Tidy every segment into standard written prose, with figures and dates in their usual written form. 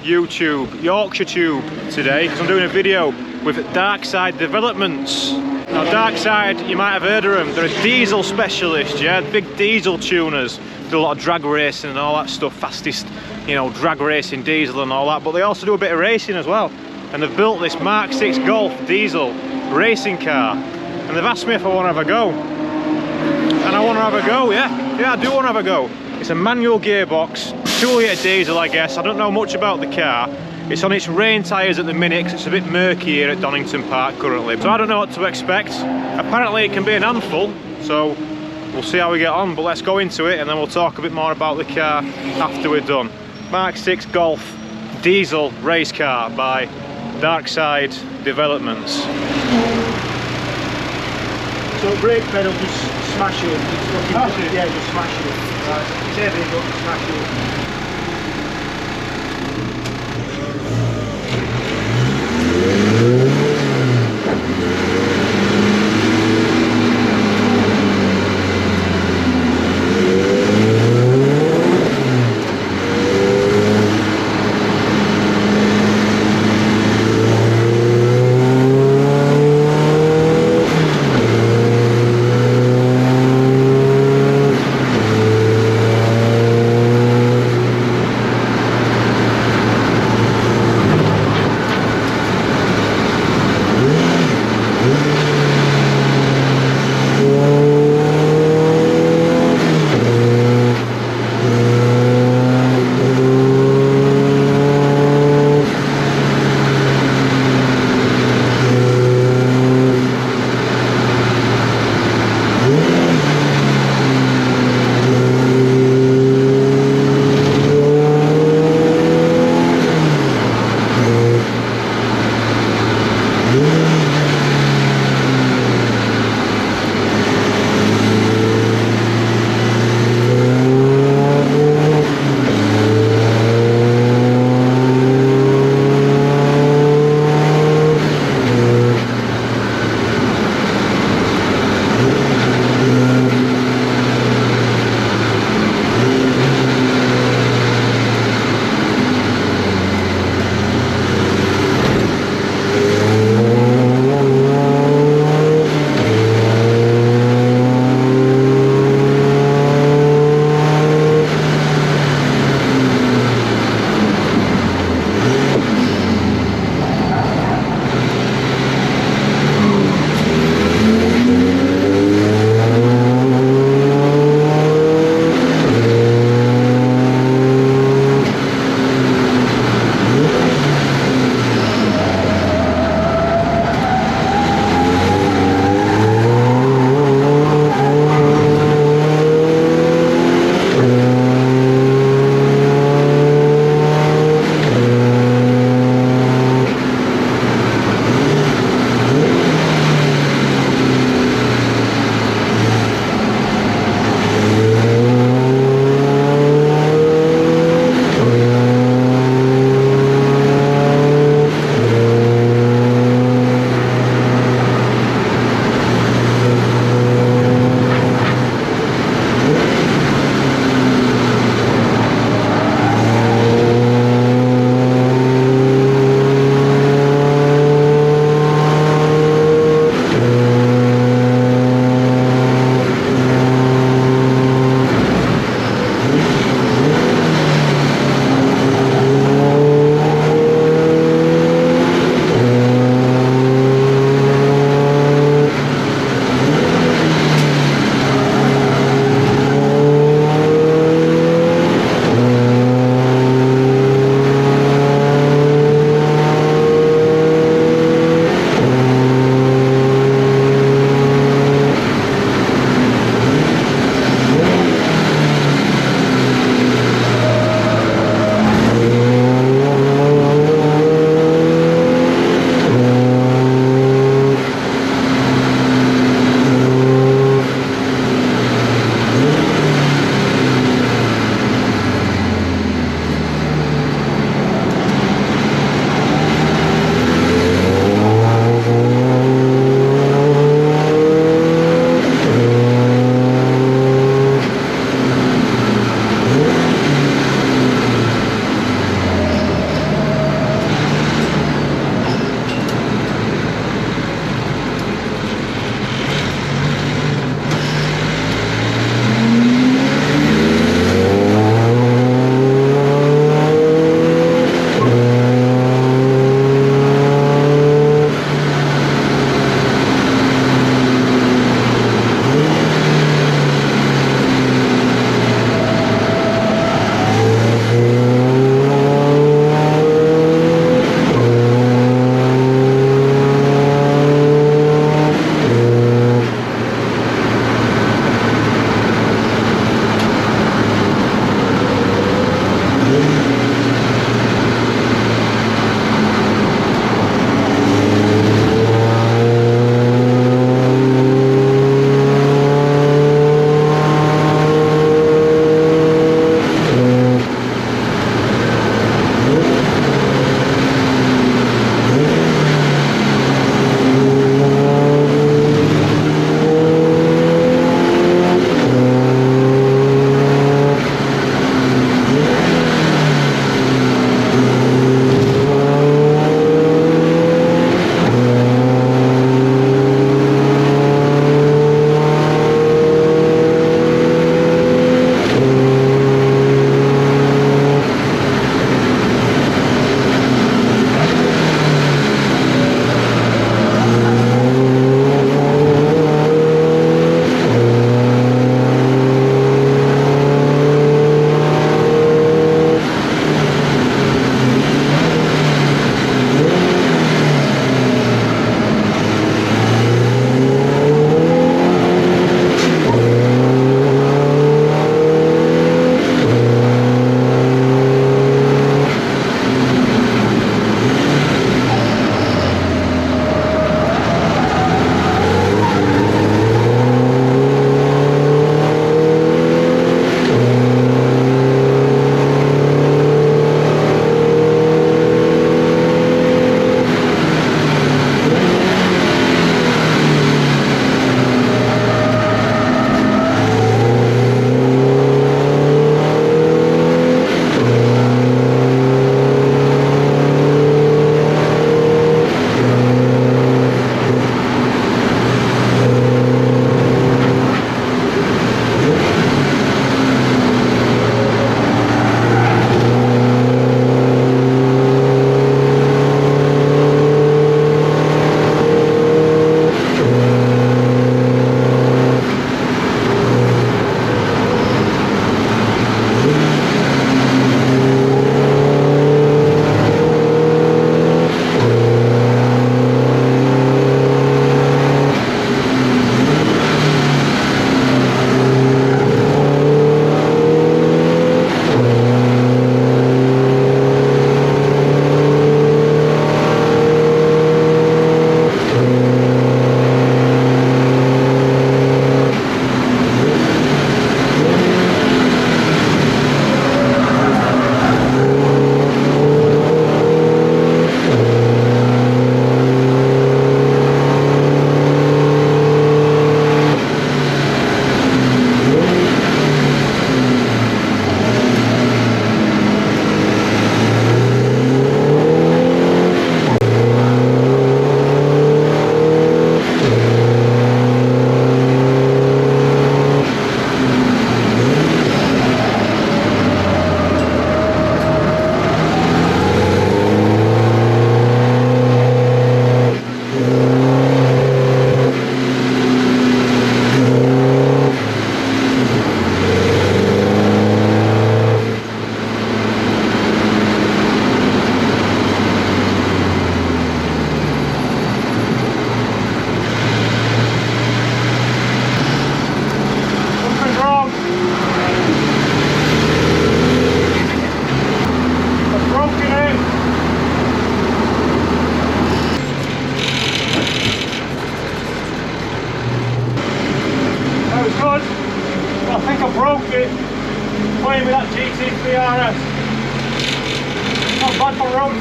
YouTube, Yorkshire Tube today, because I'm doing a video with Darkside Developments. Now Darkside, you might have heard of them, they're a diesel specialist, yeah, big diesel tuners, do a lot of drag racing and all that stuff, fastest, you know, drag racing diesel and all that, but they also do a bit of racing as well. And they've built this Mark 6 Golf diesel racing car, and they've asked me if I want to have a go. And I want to have a go, yeah, I do want to have a go. It's a manual gearbox, 2-litre diesel, I guess. I don't know much about the car. It's on its rain tyres at the minute because it's a bit murky here at Donington Park currently. So I don't know what to expect. Apparently it can be an handful, so we'll see how we get on. But let's go into it and then we'll talk a bit more about the car after we're done. Mark 6 Golf diesel race car by Darkside Developments. So brake pedal, just smash it. Yeah, just smash it. Right. It's heavy, but smash it.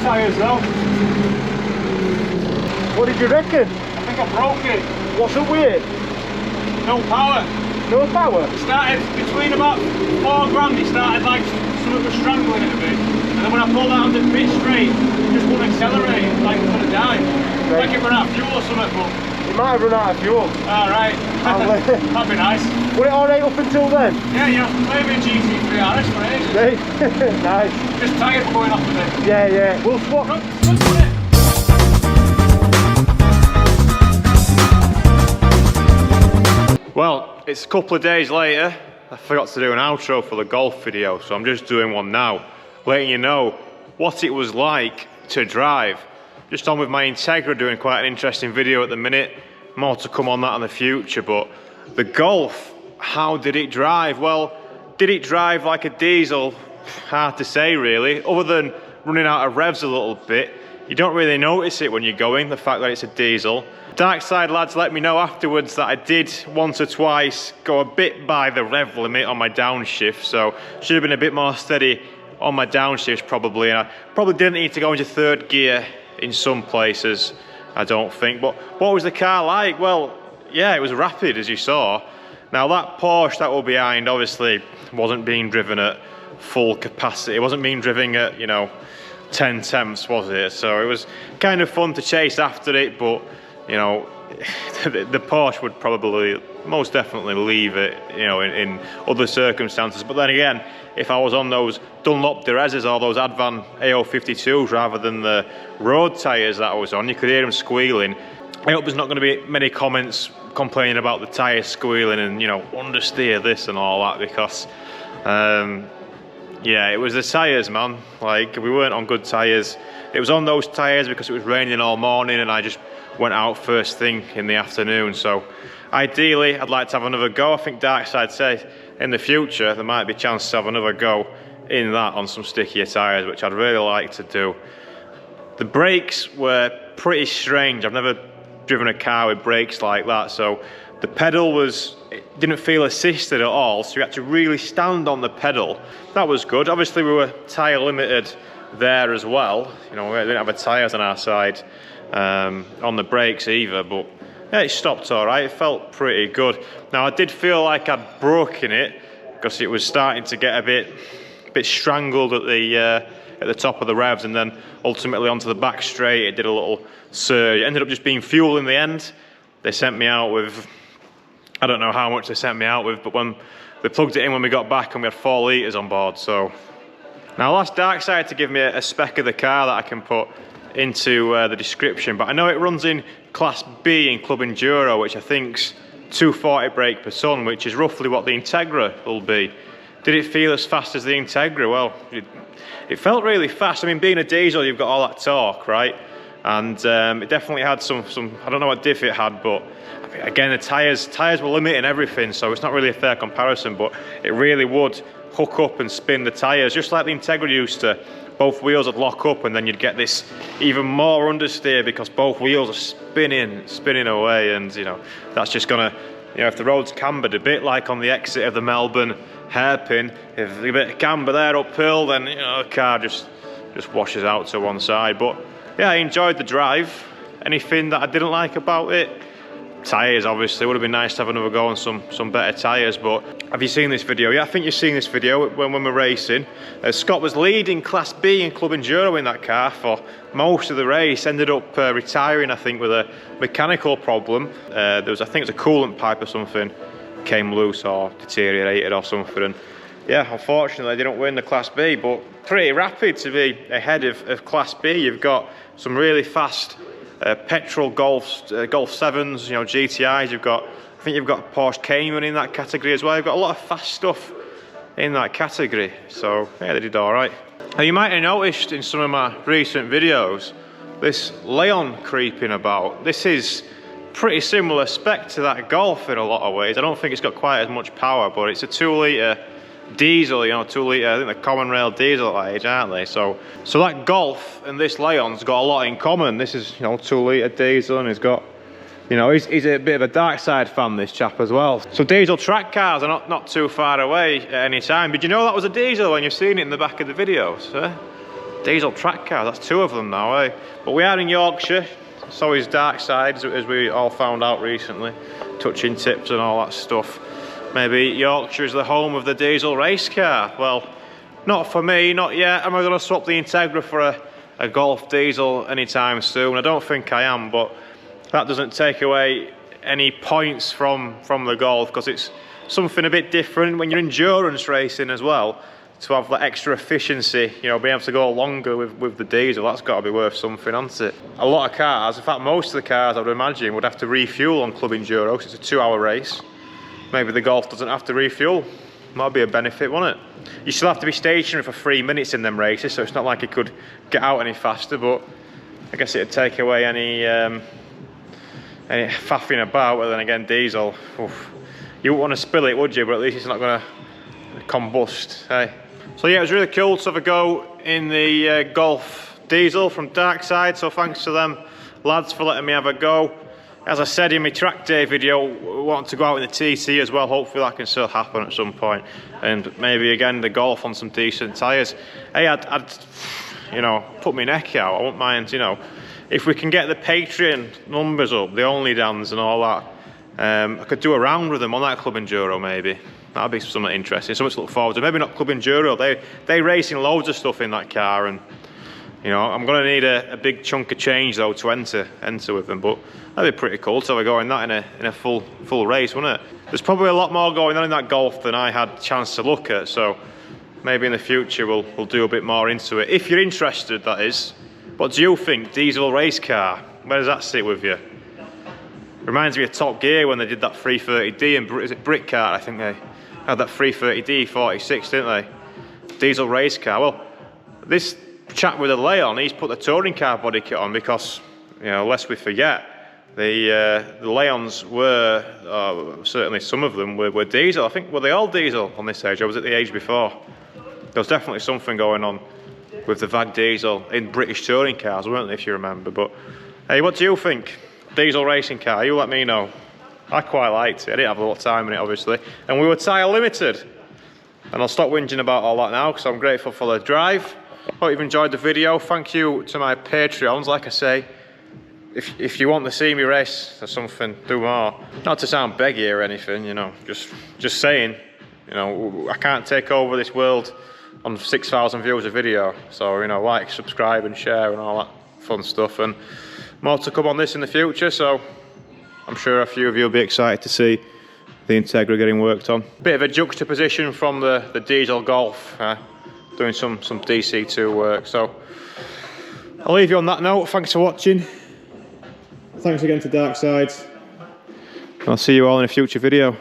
tyres though. What did you reckon? I think I broke it. What's up with it? No power. No power? It started between about 4 grand, it started like something was strangling it a bit. And then when I pulled out on the pit straight, it just wouldn't accelerate, like it would have died. Right. Like it ran out of fuel or something, but... It might have run out of fuel. Alright. That'd be nice. Was it alright up until then? Yeah, you know, maybe a GT3 RS for ages. Right. Nice. Just tyres going off with it. Yeah, yeah. We'll swap. Well, it's a couple of days later. I forgot to do an outro for the golf video, so I'm just doing one now, letting you know what it was like to drive. Just on with my Integra, doing quite an interesting video at the minute. More to come on that in the future, but the Golf, how did it drive? Well, did it drive like a diesel? Hard to say really, other than running out of revs a little bit. You don't really notice it when you're going, the fact that it's a diesel. Dark Side lads let me know afterwards that I did once or twice go a bit by the rev limit on my downshift, so should have been a bit more steady on my downshifts probably, and I probably didn't need to go into 3rd gear in some places, I don't think. But what was the car like? Well, yeah, it was rapid as you saw. Now that Porsche that were behind obviously wasn't being driven at full capacity. It wasn't being driven at, you know, 10 tenths, was it? So it was kind of fun to chase after it, but you know, the Porsche would probably most definitely leave it, you know, in other circumstances. But then again, if I was on those Dunlop Dureses or those Advan AO52s rather than the road tyres that I was on, you could hear them squealing. I hope there's not going to be many comments complaining about the tyres squealing and, you know, understeer this and all that, because yeah, it was the tyres, man. Like, we weren't on good tyres. It was on those tyres because it was raining all morning and I just went out first thing in the afternoon. So ideally I'd like to have another go. I think Darkside said in the future there might be a chance to have another go in that on some stickier tyres, which I'd really like to do. The brakes were pretty strange. I've never driven a car with brakes like that, so the pedal it didn't feel assisted at all, so you had to really stand on the pedal. That was good. Obviously we were tyre limited there as well, you know, we didn't have the tyres on our side on the brakes either, but yeah, it stopped all right. It felt pretty good. Now I did feel like I'd broken it because it was starting to get a bit strangled at the top of the revs, and then ultimately onto the back straight it did a little surge. It ended up just being fuel in the end. They sent me out with, I don't know how much they sent me out with, but when they plugged it in when we got back, and we had 4 litres on board. So now I'll ask Darkside to give me a spec of the car that I can put into the description, but I know it runs in Class B in Club Enduro, which I think's 240 brake per ton, which is roughly what the Integra will be. Did it feel as fast as the Integra? Well, it felt really fast. I mean, being a diesel, you've got all that torque, right? And it definitely had some, I don't know what diff it had, but again, the tyres were limiting everything, so it's not really a fair comparison, but it really would hook up and spin the tyres, just like the Integra used to. Both wheels would lock up, and then you'd get this even more understeer because both wheels are spinning away, and you know, that's just gonna, you know, if the road's cambered a bit like on the exit of the Melbourne hairpin, if there's a bit of camber there uphill, then you know, the car just washes out to one side. But yeah, I enjoyed the drive. Anything that I didn't like about it? Tyres, obviously. It would have been nice to have another go on some better tyres. But have you seen this video? Yeah, I think you've seen this video when we're racing. Scott was leading Class B in Club Enduro in that car for most of the race. Ended up retiring, I think, with a mechanical problem. There was, I think it was a coolant pipe or something came loose or deteriorated or something. And yeah, unfortunately, I didn't win the Class B, but pretty rapid to be ahead of Class B. You've got some really fast petrol Golf 7s, you know, GTIs. I think you've got Porsche Cayman in that category as well. You've got a lot of fast stuff in that category. So yeah, they did all right. Now you might have noticed in some of my recent videos this Leon creeping about. This is pretty similar spec to that Golf in a lot of ways. I don't think it's got quite as much power, but it's a 2-litre diesel, you know, 2-litre, I think they're common rail diesel at that age, aren't they? So that Golf and this Leon's got a lot in common. This is, you know, 2-litre diesel, and he's got, you know, he's a bit of a Dark Side fan, this chap as well. So diesel track cars are not too far away at any time. Did you know that was a diesel when you've seen it in the back of the videos? Diesel track car, that's 2 of them now, eh? But we are in Yorkshire, so is Dark Side, as we all found out recently. Touching tips and all that stuff. Maybe Yorkshire is the home of the diesel race car. Well, not for me, not yet. Am I going to swap the Integra for a Golf diesel anytime soon? I don't think I am, but that doesn't take away any points from the Golf, because it's something a bit different when you're endurance racing as well. To have that extra efficiency, you know, being able to go longer with the diesel, that's got to be worth something, hasn't it? A lot of cars, in fact most of the cars I would imagine would have to refuel on Club Enduro, because it's a 2-hour race. Maybe the Golf doesn't have to refuel. Might be a benefit, wouldn't it? You still have to be stationary for 3 minutes in them races, so it's not like it could get out any faster, but I guess it'd take away any faffing about. But then again, diesel, oof, you wouldn't want to spill it, would you? But at least it's not going to combust, hey? So yeah, it was really cool to have a go in the Golf diesel from Dark Side, so thanks to them lads for letting me have a go. As I said in my track day video, we want to go out in the TT as well. Hopefully that can still happen at some point. And maybe again the Golf on some decent tyres. Hey, I'd you know, put my neck out. I wouldn't mind, you know, if we can get the Patreon numbers up, the Only Dans and all that. I could do a round with them on that Club Enduro maybe. That'd be something interesting, something to look forward to. Maybe not Club Enduro, they racing loads of stuff in that car, and you know, I'm going to need a big chunk of change though to enter with them, but that'd be pretty cool to have a go in that in a full race, wouldn't it? There's probably a lot more going on in that Golf than I had a chance to look at, so maybe in the future we'll do a bit more into it. If you're interested, that is. What do you think? Diesel race car, where does that sit with you? Reminds me of Top Gear when they did that 330D, and is it Brickcart? I think they had that 330D 46, didn't they? Diesel race car. Well, this chap with the Leon, he's put the touring car body kit on because, you know, lest we forget, the Leons were, certainly some of them were diesel. I think, were they all diesel on this age, or was it the age before? There was definitely something going on with the VAG diesel in British touring cars, weren't they, if you remember? But hey, what do you think? Diesel racing car, you let me know. I quite liked it. I didn't have a lot of time in it, obviously. And we were tyre limited. And I'll stop whinging about all that now, because I'm grateful for the drive. Hope you've enjoyed the video. Thank you to my Patreons. Like I say, if you want to see me race or something, do more. Not to sound beggy or anything, you know, just saying, you know, I can't take over this world on 6,000 views a video. So, you know, like, subscribe and share and all that fun stuff. And more to come on this in the future, so I'm sure a few of you will be excited to see the Integra getting worked on. Bit of a juxtaposition from the diesel Golf, doing some DC2 work. So I'll leave you on that note. Thanks for watching. Thanks again to Dark Side. I'll see you all in a future video.